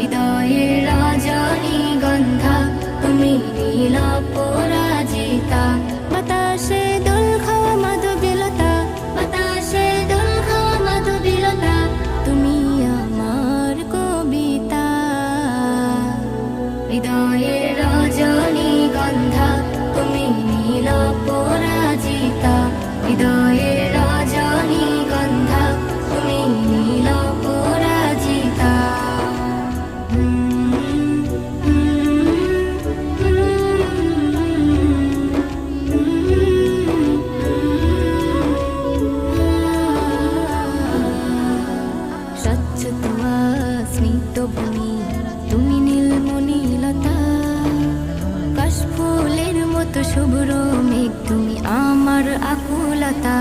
হৃদয়ের রজনীগন্ধা তুমি নীল পরাজিতা। বাতাসে দোল খাওয়া মাধবীলতা, বাতাসে দোল খাওয়া মাধবীলতা, তুমি আমার কবিতা। হৃদয়ের রজনীগন্ধা তুমি নীল পরাজিতা, হৃদয়ের রজনীগন্ধা তুমি নীল পরাজিতা। স্বচ্ছ তোমা স্মিত ভূমি তুমি নীলমণিলতা, কাশফুলের মতো শুভ্র মেঘ তুমি আমার আকুলতা।